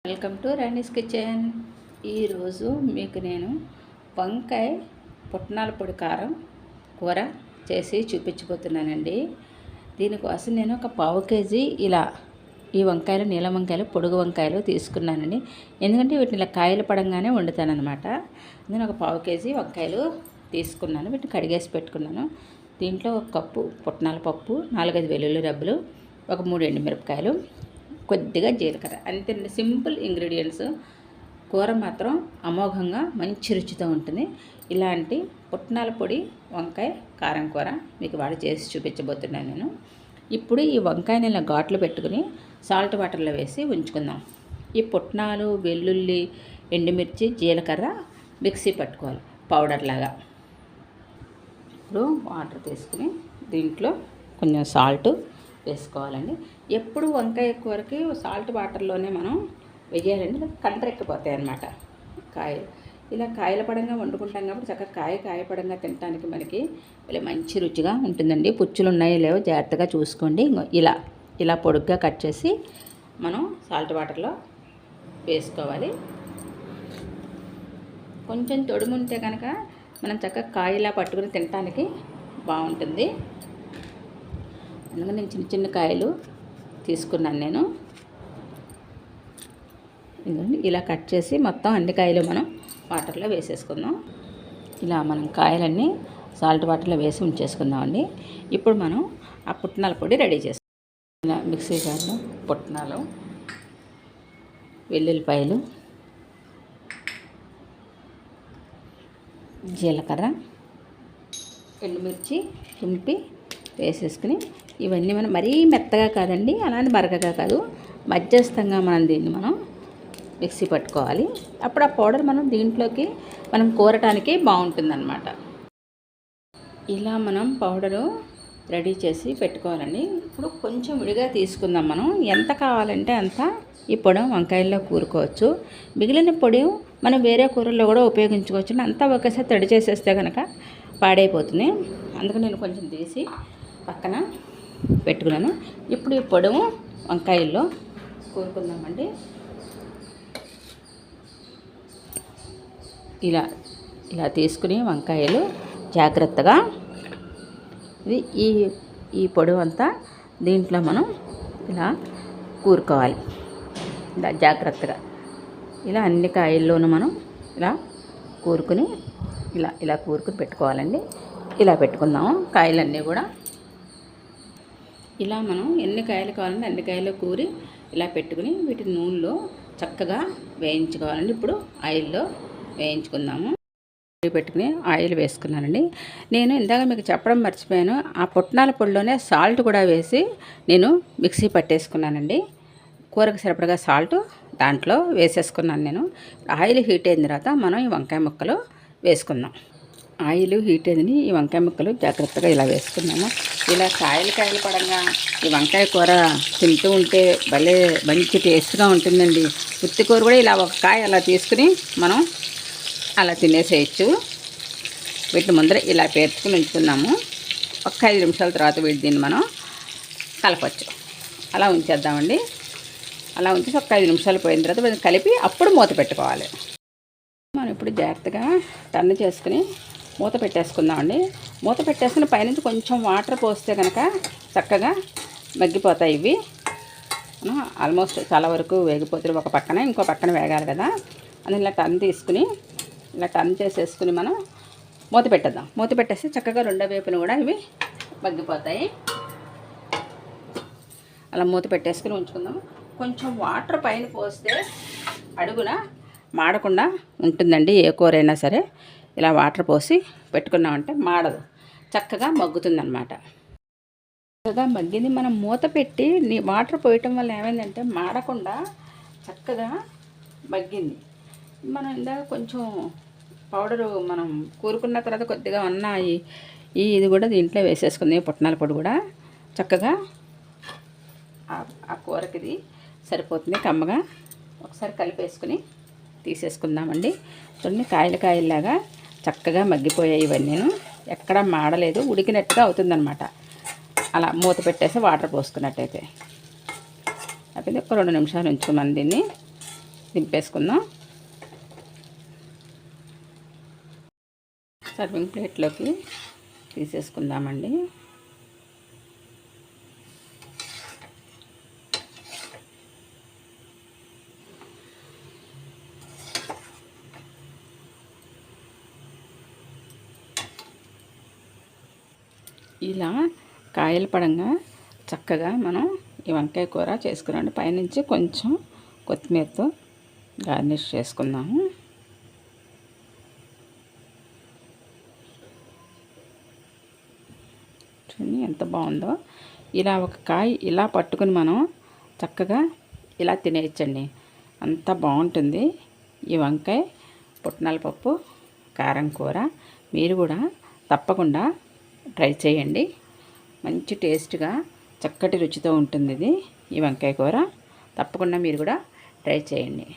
Welcome to Rani's kitchen. ఈరోజు మీకు నేను వంకాయ పుట్నాల పొడి కారం కూర చేసి చూపించబోతున్నానండి. దీనికోసం నేను ఒక పావు కేజీ ఈ వంకాయలు నీలం వంకాయలు పొడుగు వంకాయలు తీసుకున్నానండి. ఎందుకంటే వీటిని ఇలా కాయలు పడంగానే వండుతాను అనమాట. నేను ఒక పావు కేజీ వంకాయలు తీసుకున్నాను. వీటిని కడిగేసి పెట్టుకున్నాను. దీంట్లో ఒక కప్పు పుట్నాల పప్పు, 4-5 వెల్లుల్లి రబ్బలు, ఒక 3 ఎండుమిరపకాయలు, కొద్దిగా జీలకర్ర, అంతే. Simple ingredients. కూర మాత్రం అమోఘంగా మంచి రుచితో ఉంటుంది. ఇలాంటి పుట్నాల పొడి వంకాయ కారం కూర మీకు వాడి చేసి చూపించబోతున్నాను నేను. ఇప్పుడు ఈ వంకాయని ఇలా ఘాట్లు పెట్టుకుని సాల్ట్ వాటర్లో వేసి ఉంచుకుందాం. ఈ పుట్నాలు, వెల్లుల్లి, ఎండుమిర్చి, జీలకర్ర మిక్సీ పట్టుకోవాలి పౌడర్ లాగా. ఇప్పుడు వాటర్ తీసుకుని దీంట్లో కొంచెం సాల్ట్ వేసుకోవాలండి. ఎప్పుడు వంకాయ కూరకి సాల్ట్ వాటర్లోనే మనం వేయాలండి, కండ్రెక్కిపోతాయి అన్నమాట కాయలు. ఇలా కాయల పడంగా వండుకుంటాం కాబట్టి చక్కగా కాయ పడంగా తినడానికి మనకి ఇలా మంచి రుచిగా ఉంటుందండి. పుచ్చులు ఉన్నాయో లేవో జాగ్రత్తగా చూసుకోండి. ఇలా పొడుగ్గా కట్ చేసి మనం సాల్ట్ వాటర్లో వేసుకోవాలి. కొంచెం తొడుముంటే కనుక మనం చక్కగా కాయలా పట్టుకుని తినడానికి బాగుంటుంది. అందుకని నేను చిన్న కాయలు తీసుకున్నాను నేను. ఇలా కట్ చేసి మొత్తం అన్ని కాయలు మనం వాటర్లో వేసేసుకుందాం. ఇలా మనం కాయలన్నీ సాల్ట్ వాటర్లో వేసి ఉంచేసుకుందామండి. ఇప్పుడు మనం ఆ పుట్నాల పొడి రెడీ చేసుకుందాం. ఇలా మిక్సీ జార్లో పుట్నాలు, వెల్లుల్లిపాయలు, జీలకర్ర, ఎండుమిర్చి తుంపి వేసేసుకుని ఇవన్నీ మనం మరీ మెత్తగా కాదండి, అలానే బరకగా కాదు, మధ్యస్థంగా దీన్ని మనం మిక్సీ పట్టుకోవాలి. అప్పుడు ఆ పౌడర్ మనం దీంట్లోకి మనం కూరటానికి బాగుంటుందన్నమాట. ఇలా మనం పౌడరు రెడీ చేసి పెట్టుకోవాలండి. ఇప్పుడు కొంచెం విడిగా తీసుకుందాం. మనం ఎంత కావాలంటే అంత ఈ పొడి వంకాయల్లో కూరుకోవచ్చు. మిగిలిన పొడి మనం వేరే కూరల్లో కూడా ఉపయోగించుకోవచ్చు. అంతా ఒకేసారి తడి చేసేస్తే కనుక పాడైపోతుంది. అందుకని నేను కొంచెం తీసి పక్కన పెట్టుకున్నాను. ఇప్పుడు ఈ పొడి వంకాయల్లో కూరుకుందామండి. ఇలా తీసుకుని వంకాయలు జాగ్రత్తగా ఈ పొడి అంతా దీంట్లో మనం ఇలా కూరుకోవాలి. ఇలా జాగ్రత్తగా ఇలా అన్ని కాయల్లోనూ మనం ఇలా కూరుకుని ఇలా కూరుకుని పెట్టుకోవాలండి. ఇలా పెట్టుకుందాము కాయలన్నీ కూడా. ఇలా మనం ఎన్ని కాయలు కావాలంటే అన్ని కాయలు కూరి ఇలా పెట్టుకుని వీటిని నూనెలో చక్కగా వేయించుకోవాలండి. ఇప్పుడు ఆయిల్లో వేయించుకుందాము. పెట్టుకుని ఆయిల్ వేసుకున్నానండి. నేను ఇందాక మీకు చెప్పడం మర్చిపోయాను, ఆ పుట్నాల పొడిలోనే సాల్ట్ కూడా వేసి నేను మిక్సీ పట్టేసుకున్నానండి. కూరకు సరిపడగా సాల్ట్ దాంట్లో వేసేసుకున్నాను నేను. ఆయిల్ హీట్ అయిన తర్వాత మనం ఈ వంకాయ ముక్కలు వేసుకుందాం. ఆయిల్ హీట్ అయింది. ఈ వంకాయ ముక్కలు జాగ్రత్తగా ఇలా వేసుకున్నాము. ఇలా కాయలు పడంగా ఈ వంకాయ కూర తింటూ ఉంటే భలే మంచి టేస్ట్గా ఉంటుందండి. ఉత్తి కూర కూడా ఇలా ఒక కాయ అలా తీసుకుని మనం అలా తినేసేయచ్చు. వీటి ముందర ఇలా పేర్చుకుని ఉంచుకున్నాము. ఒక 5 నిమిషాల తర్వాత దీన్ని మనం కలపచ్చు. అలా ఉంచేద్దామండి. అలా ఉంచేసి ఒక 5 నిమిషాలు పోయిన తర్వాత వీటిని కలిపి అప్పుడు మూత పెట్టుకోవాలి. మనం ఇప్పుడు జాగ్రత్తగా టర్న్ చేసుకుని మూత పెట్టేసుకుందామండి. మూత పెట్టేసుకుని పైనుంచి కొంచెం వాటర్ పోస్తే కనుక చక్కగా మగ్గిపోతాయి ఇవి. ఆల్మోస్ట్ చాలా వరకు వేగిపోతుంది. ఒక పక్కన ఇంకో పక్కన వేగాలి కదా. అని ఇలా టర్న్ తీసుకుని ఇలా టర్న్ చేసేసుకుని మనం మూత పెట్టేద్దాం. మూత పెట్టేస్తే చక్కగా రెండో వైపున కూడా ఇవి మగ్గిపోతాయి. అలా మూత పెట్టేసుకుని ఉంచుకుందాం. కొంచెం వాటర్ పైన పోస్తే అడుగున మాడకుండా ఉంటుందండి. ఏ కూర అయినా సరే ఇలా వాటర్ పోసి పెట్టుకున్నామంటే మాడదు, చక్కగా మగ్గుతుందన్నమాట. చక్కగా మగ్గింది. మనం మూత పెట్టి వాటర్ పోయటం వల్ల ఏమైందంటే మాడకుండా చక్కగా మగ్గింది. మనం ఇందాక కొంచెం పౌడరు మనం కూరుకున్న తర్వాత కొద్దిగా ఉన్నాయి ఇది కూడా దీంట్లో వేసేసుకుంది. పుట్నాల పొడి కూడా చక్కగా ఆ కూరకి ఇది సరిపోతుంది కమ్మగా. ఒకసారి కలిపేసుకుని తీసేసుకుందామండి. చూడండి కాయలాగా చక్కగా మగ్గిపోయాయి ఇవన్నీ. ఎక్కడ మాడలేదు, ఉడికినట్టుగా అవుతుందన్నమాట. అలా మూత పెట్టేసి వాటర్ పోసుకున్నట్టయితే అయిపోయింది. ఒక 2 నిమిషాలు ఉంచుకున్నాను దీన్ని. దింపేసుకుందాం. సర్వింగ్ ప్లేట్లోకి తీసేసుకుందామండి. ఇలా కాయల పడంగా చక్కగా మనం ఈ వంకాయ కూర చేసుకున్నాండి. పైనుంచి కొంచెం కొత్తిమీరతో గార్నిష్ చేసుకుందాము. చూడండి ఎంత బాగుందో. ఇలా ఒక కాయ ఇలా పట్టుకుని మనం చక్కగా ఇలా తినేయచ్చండి. అంత బాగుంటుంది ఈ వంకాయ పుట్నాల పప్పు కారం కూర. మీరు కూడా తప్పకుండా ట్రై చేయండి. మంచి టేస్ట్గా చక్కటి రుచితో ఉంటుంది ఇది ఈ వంకాయ కూర. తప్పకుండా మీరు కూడా ట్రై చేయండి.